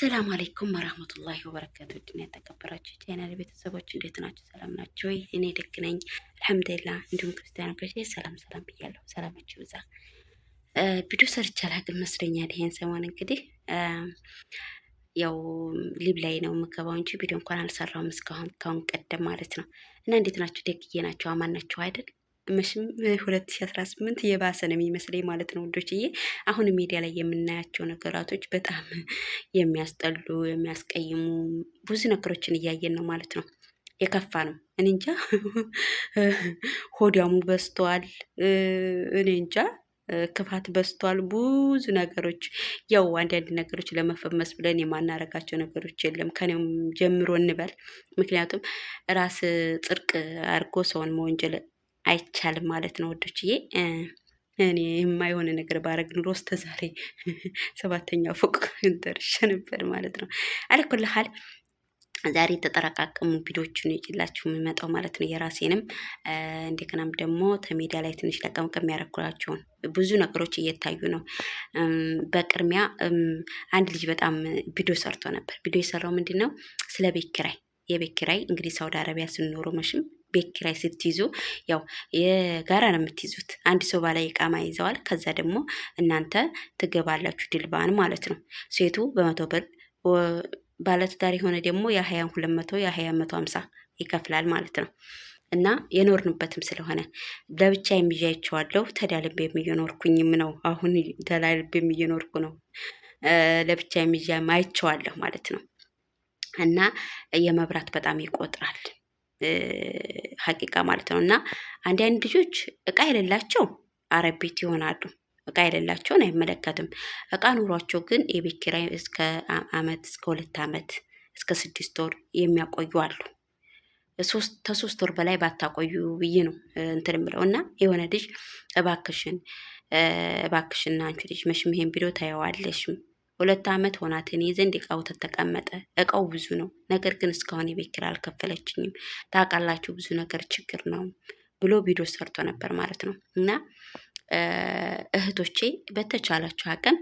አሰላሙ አለይኩም ወራህመቱላሂ ወበረካቱ። ድና የተከበራችሁ ቻናል ቤተሰቦች እንዴት ናችሁ? ሰላም ናችሁ ወይ? እኔ ደግ ነኝ አልሐምዱሊላህ። እንዲሁም ክርስቲያኖች ሰላም ሰላም ብያለሁ። ሰላማችሁ ይብዛ። ቪዲዮ ሰርቼ አላውቅም መስለኛል። ይሄን ሰሞን እንግዲህ ያው ሊብ ላይ ነው የምገባው እንጂ ቪዲዮ እንኳን አልሰራውም እስካሁን ካሁን ቀደም ማለት ነው። እና እንዴት ናችሁ? ደግዬ ናችሁ? አማን ናችሁ አይደል? መቼም 2018 የባሰ ነው የሚመስለኝ ማለት ነው ውዶችዬ። አሁን ሚዲያ ላይ የምናያቸው ነገራቶች በጣም የሚያስጠሉ የሚያስቀይሙ ብዙ ነገሮችን እያየን ነው ማለት ነው። የከፋ ነው። እኔ እንጃ ሆዲያሙ በዝቷል። እኔ እንጃ ክፋት በዝቷል። ብዙ ነገሮች ያው አንዳንድ ነገሮች ለመፈመስ ብለን የማናረጋቸው ነገሮች የለም ከኔም ጀምሮ እንበል። ምክንያቱም ራስ ጽድቅ አድርጎ ሰውን መወንጀል አይቻልም ማለት ነው ወዶችዬ። እኔ የማይሆነ ነገር ባረግ ኑሮ እስከ ዛሬ 7ኛ ፎቅ ደርሼ ነበር ማለት ነው። አለኩልሃል ዛሬ የተጠረቃቀሙ ቪዲዮዎችን ይዤላችሁ የምመጣው ማለት ነው። የራሴንም እንደገናም ደግሞ ተሜዲያ ላይ ትንሽ ለቀምቀም ያረኩላቸውን ብዙ ነገሮች እየታዩ ነው። በቅድሚያ አንድ ልጅ በጣም ቪዲዮ ሰርቶ ነበር። ቪዲዮ የሰራው ምንድን ነው? ስለ ቤት ኪራይ። የቤት ኪራይ እንግዲህ ሳውዲ አረቢያ ስንኖሩ መሽም ቤት ኪራይ ስትይዙ ያው የጋራ ነው የምትይዙት። አንድ ሰው ባለ ኢቃማ ይዘዋል። ከዛ ደግሞ እናንተ ትገባላችሁ ድልባን ማለት ነው። ሴቱ በ100 ብር ባለትዳር የሆነ ደግሞ የ20 200 የ20 150 ይከፍላል ማለት ነው። እና የኖርንበትም ስለሆነ ለብቻ የሚያይቸዋለሁ። ተዳልቤም እየኖርኩኝም ነው። አሁን ተላልቤም እየኖርኩ ነው። ለብቻ የሚያይ አይቼዋለሁ ማለት ነው። እና የመብራት በጣም ይቆጥራል ሀቂቃ ማለት ነው። እና አንዳንድ ልጆች እቃ የሌላቸው አረብ ቤት ይሆናሉ። እቃ የሌላቸውን አይመለከትም። እቃ ኑሯቸው ግን የቤት ኪራይ እስከ አመት እስከ 2 አመት እስከ 6 ወር የሚያቆዩ አሉ። ከ3 ወር በላይ ባታቆዩ ብዬ ነው እንትን ብለው እና የሆነ ልጅ እባክሽና አንቺ ልጅ መሽም ይሄን ቪዲዮ ታየዋለሽም 2 አመት ሆናት እኔ ዘንድ እቃው ተቀመጠ። እቃው ብዙ ነው፣ ነገር ግን እስካሁን የቤት ኪራይ አልከፈለችኝም። ታውቃላችሁ ብዙ ነገር ችግር ነው ብሎ ቪዲዮ ሰርቶ ነበር ማለት ነው። እና እህቶቼ በተቻላችሁ አቅም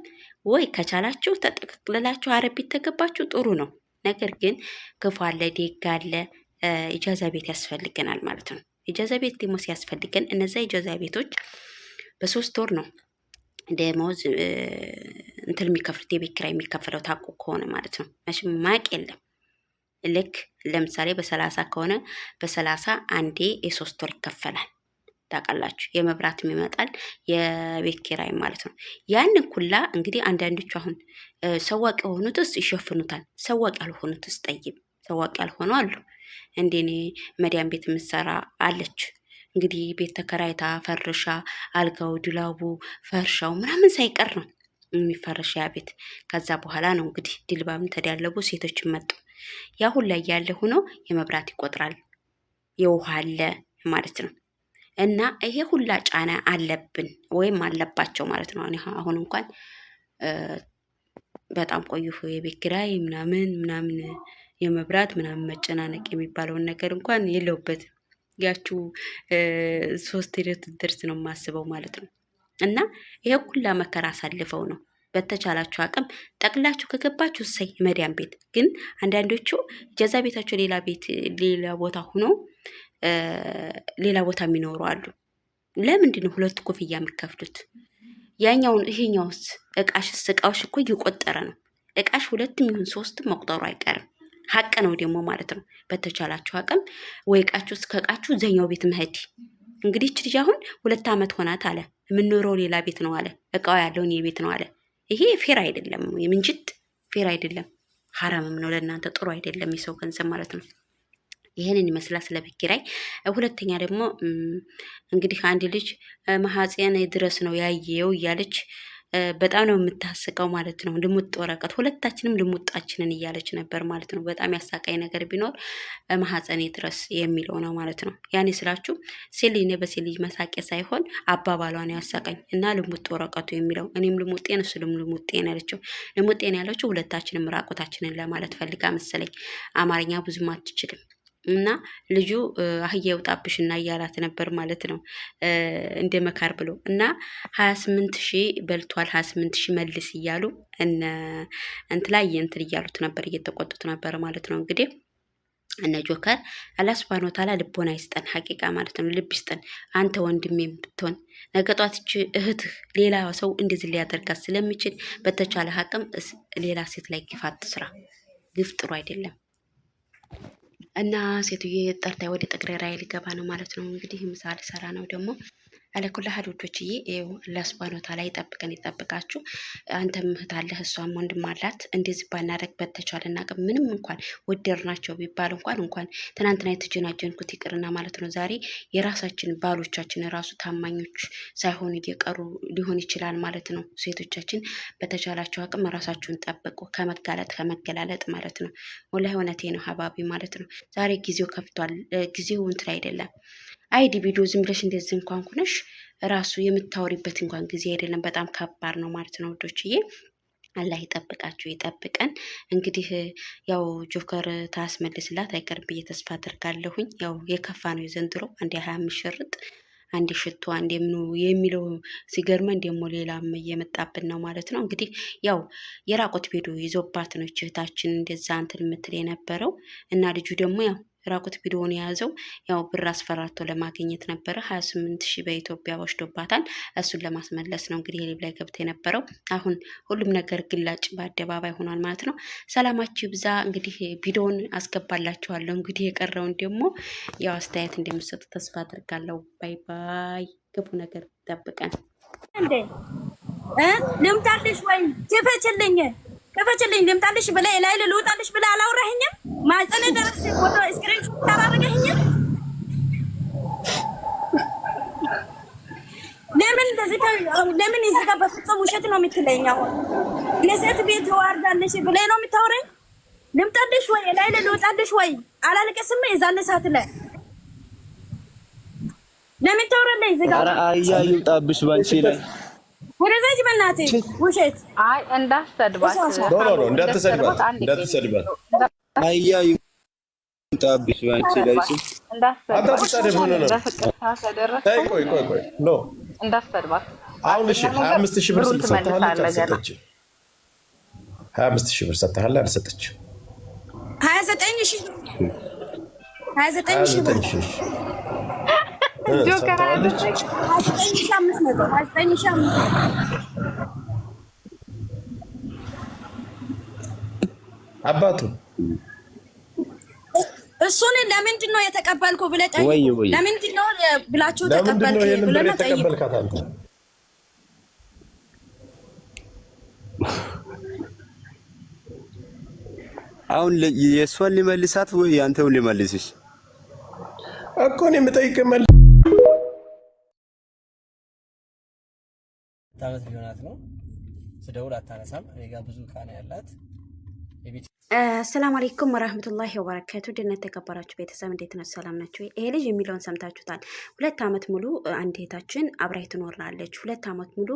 ወይ ከቻላችሁ ተጠቅልላችሁ አረብ ቤት ተገባችሁ ጥሩ ነው። ነገር ግን ክፉ አለ ደግ አለ። ኢጃዛ ቤት ያስፈልገናል ማለት ነው። ኢጃዛ ቤት ደግሞ ሲያስፈልገን እነዛ ኢጃዛ ቤቶች በ3 ወር ነው ደሞዝ እንትን የሚከፍሉት የቤት ኪራይ የሚከፈለው ታውቁ ከሆነ ማለት ነው። መቼም ማቅ የለም። ልክ ለምሳሌ በ30 ከሆነ በ30 አንዴ የ3 ወር ይከፈላል። ታውቃላችሁ የመብራትም ይመጣል የቤት ኪራይ ማለት ነው። ያንን ኩላ እንግዲህ አንዳንዶቹ አሁን ሰዋቅ የሆኑትስ ይሸፍኑታል። ሰዋቅ ያልሆኑትስ ጠይብ ሰዋቅ ያልሆኑ አሉ። እንደኔ መዲያም ቤት የምትሰራ አለች። እንግዲህ ቤት ተከራይታ ፈርሻ አልጋው ድላቡ ፈርሻው ምናምን ሳይቀር ነው የሚፈረሽ ያ ቤት። ከዛ በኋላ ነው እንግዲህ ድልባም ተዳለቡ ሴቶችን መጡ። ያ ሁላ ያለ ሆኖ የመብራት ይቆጥራል የውሃ አለ ማለት ነው። እና ይሄ ሁላ ጫና አለብን ወይም አለባቸው ማለት ነው። አሁን እንኳን በጣም ቆይሁ የቤት ኪራይ ምናምን የመብራት ምናምን መጨናነቅ የሚባለውን ነገር እንኳን የለውበትም። ያችሁ 3 ሂደት ድርስ ነው የማስበው ማለት ነው። እና ይሄ ሁላ መከራ አሳልፈው ነው በተቻላችሁ አቅም ጠቅላችሁ ከገባችሁ እሰይ መዲያም ቤት። ግን አንዳንዶቹ ጀዛ ቤታቸው ሌላ ቦታ ሆኖ ሌላ ቦታ የሚኖሩ አሉ። ለምንድን ነው 2 ኮፍያ የሚከፍሉት? ያኛውን ይሄኛውስ እቃዎች እኮ እየቆጠረ ነው። እቃሽ 2 ይሁን 3 መቁጠሩ አይቀርም። ሀቅ ነው ደግሞ ማለት ነው። በተቻላችሁ አቅም ወይ እቃችሁ እስከቃችሁ ዘኛው ቤት መሄድ። እንግዲህ እቺ ልጅ አሁን 2 አመት ሆናት አለ። የምንኖረው ሌላ ቤት ነው አለ። እቃው ያለውን የቤት ነው አለ። ይሄ ፌር አይደለም። የምንጅት ፌር አይደለም። ሐራምም ነው ለእናንተ ጥሩ አይደለም የሰው ገንዘብ ማለት ነው። ይሄንን ይመስላል ስለ ቤት ኪራይ። ሁለተኛ ደግሞ እንግዲህ አንድ ልጅ ማህፀን ድረስ ነው ያየው እያለች በጣም ነው የምታስቀው ማለት ነው። ልሙጥ ወረቀት ሁለታችንም ልሙጣችንን እያለች ነበር ማለት ነው። በጣም ያሳቃኝ ነገር ቢኖር ማህፀኔ ድረስ የሚለው ነው ማለት ነው። ያኔ ስላችሁ ሴት ልጅ በሴት ልጅ መሳቂያ ሳይሆን አባባሏ ነው ያሳቀኝ። እና ልሙጥ ወረቀቱ የሚለው እኔም ልሙጤን እሱም ልሙጤን ያለችው ልሙጤን ያለችው ሁለታችንም ራቆታችንን ለማለት ፈልጋ መሰለኝ። አማርኛ ብዙም አትችልም። እና ልጁ አህያ ይውጣብሽና እያላት ነበር ማለት ነው። እንደ መካር ብሎ እና 28,000 በልቷል 28,000 መልስ እያሉ ላይ እንትን እያሉት ነበር፣ እየተቆጡት ነበር ማለት ነው። እንግዲህ እነ ጆከር አላህ ሱብሃነሁ ወተዓላ ልቦና ይስጠን፣ ሐቂቃ ማለት ነው። ልብ ይስጠን። አንተ ወንድሜም ብትሆን ነገ ጧት እህትህ ሌላ ሰው እንደዚህ ሊያደርጋት ስለሚችል በተቻለ አቅም ሌላ ሴት ላይ ግፍ አትስራ። ግፍ ጥሩ አይደለም። እና ሴትዬ ጠርታ ወደ ጠቅሬራ ሊገባ ነው ማለት ነው። እንግዲህ ምሳሌ ሰራ ነው ደግሞ አለኩላ ሀዶዶችዬ አላህ ሱብሃነሁ ወተዓላ ይጠብቀን ይጠብቃችሁ። አንተም እህት አለህ እሷም ወንድም አላት። እንደዚህ ባናረግ በተቻለና ምንም እንኳን ወደድናቸው ቢባል እንኳን ትናንትና የተጀናጀንኩት ይቅርና ማለት ነው ዛሬ የራሳችን ባሎቻችን ራሱ ታማኞች ሳይሆኑ እየቀሩ ሊሆን ይችላል ማለት ነው። ሴቶቻችን በተቻላቸው አቅም ራሳችሁን ጠብቁ፣ ከመገላለጥ ማለት ነው። ወላሂ እውነቴ ነው ሀባቢ ማለት ነው። ዛሬ ጊዜው ከፍቷል። ጊዜው እንትን አይደለም። አይዲ ቪዲዮ ዝም ብለሽ እንደዚህ እንኳን ሆነሽ ራሱ የምታወሪበት እንኳን ጊዜ አይደለም። በጣም ከባድ ነው ማለት ነው ውዶችዬ። አላህ ይጠብቃችሁ ይጠብቀን። እንግዲህ ያው ጆከር ታስመልስላት አይቀርም ብዬ ተስፋ አድርጋለሁኝ። ያው የከፋ ነው የዘንድሮ። አንዴ 25 ሽርጥ አንዴ ሽቶ አንዴ ምኑ የሚለው ሲገርመን ደግሞ ሌላም እየመጣብን ነው ማለት ነው። እንግዲህ ያው የራቆት ቪዲዮ ይዞባት ነው እህታችን እንደዛ እንትን የምትል የነበረው እና ልጁ ደግሞ ያው ራቁት ቪዲዮውን የያዘው ያው ብር አስፈራርቶ ለማግኘት ነበረ። 28,000 በኢትዮጵያ ወስዶባታል። እሱን ለማስመለስ ነው እንግዲህ ሊብ ላይ ገብቶ የነበረው። አሁን ሁሉም ነገር ግላጭ በአደባባይ ሆኗል ማለት ነው። ሰላማችሁ ይብዛ። እንግዲህ ቪዲዮውን አስገባላችኋለሁ። እንግዲህ የቀረውን ደግሞ ያው አስተያየት እንደምትሰጡ ተስፋ አድርጋለሁ። ባይ ባይ። ክፉ ነገር ይጠብቀን። እንዴ ልምጣልሽ ወይ ክፈችልኝ ልምጣልሽ ብለህ ላይ ልውጣልሽ ብለህ አላወራኸኝም? ማጸነ ደረስ ፎቶ ስክሪን ታራረገኸኝም? ለምን እዚህ ጋር በፍጹም ውሸት ነው የምትለኝ? አሁን ለሴት ቤት ዋርዳለሽ ብለህ ነው የምታወራኝ? ልምጣልሽ ወይ ላይ ልውጣልሽ ወይ አላለቀስም? የዛን ሰዓት ላይ ለምን ታወራለህ? እዚህ ጋር አያ ይውጣብሽ ባንቺ ላይ ወደዛች በእናትህ ውሸት። አይ እንዳትሰድባት፣ ኖ እንዳትሰድባት። አያ ይውጣብሽ ባንቺ ላይ እንዳትሰድብ ሆነ ነው። ቆይ ኖ እንዳትሰድባት። አሁን እሺ 25,000 ብር ሰጥተሃል አልሰጠችም? 25,000 ብር ሰጥተሃል አልሰጠችም? 29,000 ጆከር ሰጥተዋለች። 29,500 አባቱ እሱን ለምንድን ነው የተቀበልኩ ብለህ ጠይቅ። ለምንድን ነው ብላችሁ ተቀበልኩ ብለህ ጠይቅ። አሁን የእሷን ሊመልሳት ወይ አንተውን ሊመልስሽ እኮ ነው የምጠይቅህ። ታመት ሊሆናት ነው። ስደውል አታነሳም። እኔ ጋር ብዙ ዕቃ ነው ያላት። አሰላሙ አለይኩም ወራህመቱላሂ ወበረካቱ። ድነት የተከበራችሁ ቤተሰብ እንዴት ነው? ሰላም ናችሁ? ይሄ ልጅ የሚለውን ሰምታችሁታል። 2 ዓመት ሙሉ አንድ እህታችን አብራይ ትኖራለች። 2 ዓመት ሙሉ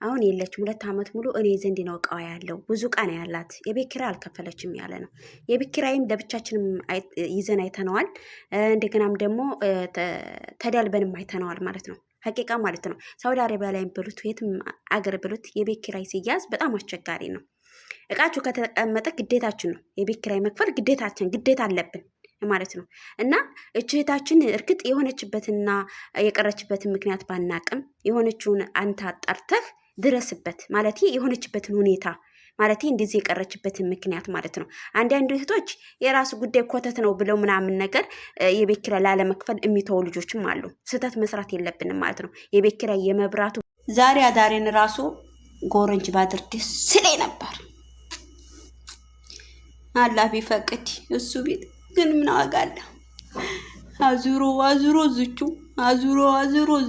አሁን የለችም። 2 ዓመት ሙሉ እኔ ዘንድ ነው እቃዋ ያለው። ብዙ ዕቃ ነው ያላት። የቤት ኪራይ አልከፈለችም ያለ ነው። የቤት ኪራይም ለብቻችንም ይዘን አይተነዋል። እንደገናም ደግሞ ተዳልበንም አይተነዋል ማለት ነው። ሀቂቃ ማለት ነው። ሳውዲ አረቢያ ላይ ብሉት የትም አገር ብሉት የቤት ኪራይ ሲያዝ በጣም አስቸጋሪ ነው። እቃችሁ ከተቀመጠ ግዴታችን ነው። የቤት ኪራይ መክፈል ግዴታ አለብን ማለት ነው። እና እህታችን እርግጥ የሆነችበትና የቀረችበትን ምክንያት ባናቅም የሆነችውን አንተ አጣርተህ ድረስበት ማለት የሆነችበትን ሁኔታ ማለት እንደዚህ የቀረችበትን ምክንያት ማለት ነው። አንዳንድ እህቶች የራሱ ጉዳይ ኮተት ነው ብለው ምናምን ነገር የቤት ኪራይ ላለመክፈል የሚተው ልጆችም አሉ። ስህተት መስራት የለብንም ማለት ነው። የቤት ኪራይ የመብራቱ ዛሬ አዳሬን ራሱ ጎረንጅ ባድር ደስ ይለኝ ነበር። አላህ ቢፈቅድ እሱ ቤት ግን ምን ዋጋ አለ? አዙሮ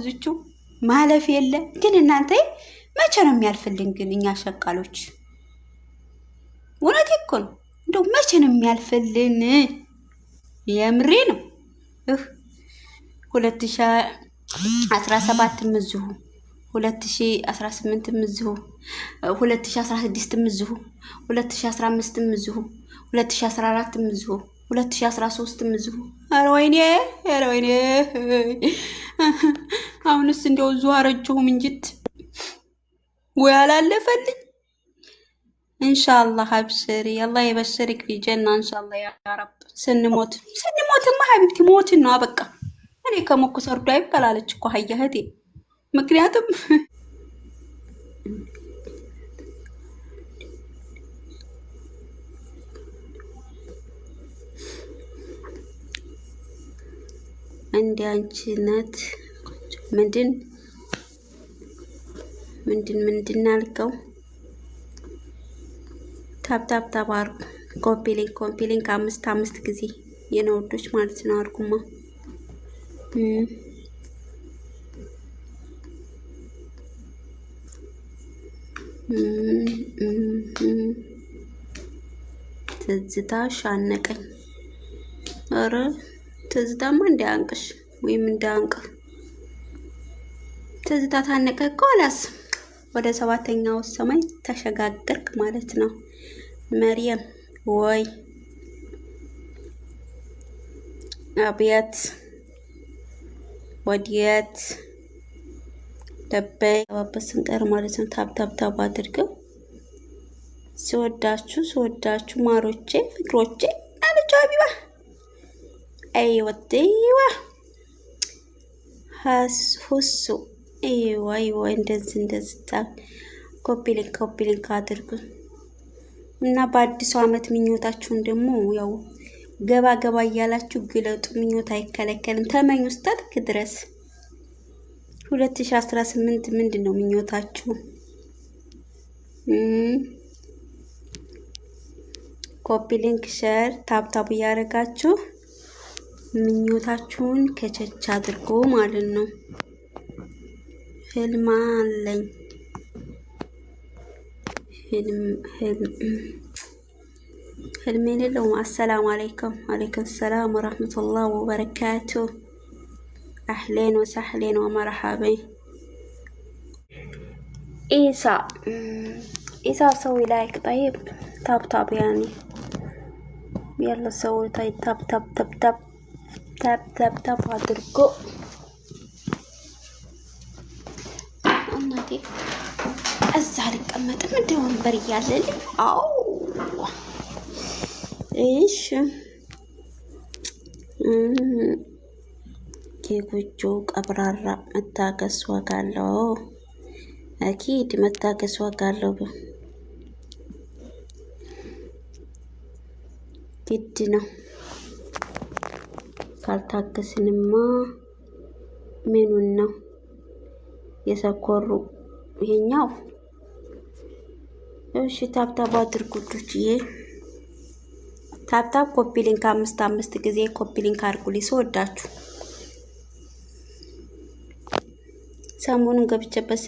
ዝቹ ማለፍ የለ። ግን እናንተ መቼ ነው የሚያልፍልን? ግን እኛ ሸቃሎች እውነቴ እኮ ነው። እንደው መቼ ነው የሚያልፍልን? የምሬ ነው። 2017 ምዝሁ 2018 ምዝሁ 2016 ምዝሁ 2015 ምዝሁ 2014 ምዝሁ 2013 ምዝሁ ኧረ ወይኔ አሁንስ እንደው እዚሁ አረጀሁም እንጂት ወይ አላለፈልኝ። ኢንሻአላህ አብሽሪ አላህ ይበሽርክ ቢጀና ኢንሻአላህ ያ ረብ። ስንሞትማ ሀቢብቲ ሞትን ነው በቃ። እኔ ከሞኩ ሰርዶ አይበላለች እኮ ሀያ እህቴ። ምክንያቱም እንደ አንቺ ናት ምንድን አልከው? ታፕ አርጉ። ኮፒ ሊንክ 5 ጊዜ የነወዶች ማለት ነው። አርጉማ ትዝታ ሻነቀኝ። ኧረ ትዝታማ እንዳያንቅሽ ወይም እንዳያንቅ ትዝታ ታነቀ እኮ አላስ ወደ 7ኛው ሰማይ ተሸጋገርክ ማለት ነው። መርየም ወይ አብያት ወዲያት ደበይ አባበስን ቀር ማለት ነው። ታብ አድርገው ስወዳችሁ ማሮቼ ፍቅሮቼ አለች አቢባ አይወጤዋ ሁሱ አይዋ እንደዚህ ኮፒ ሊንክ አድርጉ እና በአዲሱ ዓመት ምኞታችሁን ደግሞ ያው ገባ እያላችሁ ግለጡ። ምኞት አይከለከልም። ተመኙ እስከ ድረስ 2018 ምንድነው ምኞታችሁ? ኮፒ ሊንክ ሼር ታብ እያደረጋችሁ ምኞታችሁን ከቸች አድርጎ ማለት ነው። ህልም አለኝ ህልም የሌለው። አሰላሙ አለይኩም ሰላም ወራህመቱላሂ ወበረካቱ። አህሌን ወሰህሌን ወመርሐበን። ኢሳ ሰው ላይክ طيب ታብ ያኒ ያለ ሰው ታብ አድርጎ እናቴ እዛ አልቀመጥም እንደ ወንበር እያለልኝ። አው እሺ የጎጆ ቀብራራ መታገስ ዋጋ አለው። አኪድ መታገስ ዋጋ አለው። ግድ ነው። ካልታገስንማ ምኑን ነው የሰኮሩ ይሄኛው። እሺ ታብ አድርጉልኝ። ታብ ኮፒ ሊንክ 5 ጊዜ ኮፒ ሊንክ አድርጉልኝ። ስወዳችሁ ሰሞኑን ገብቼበት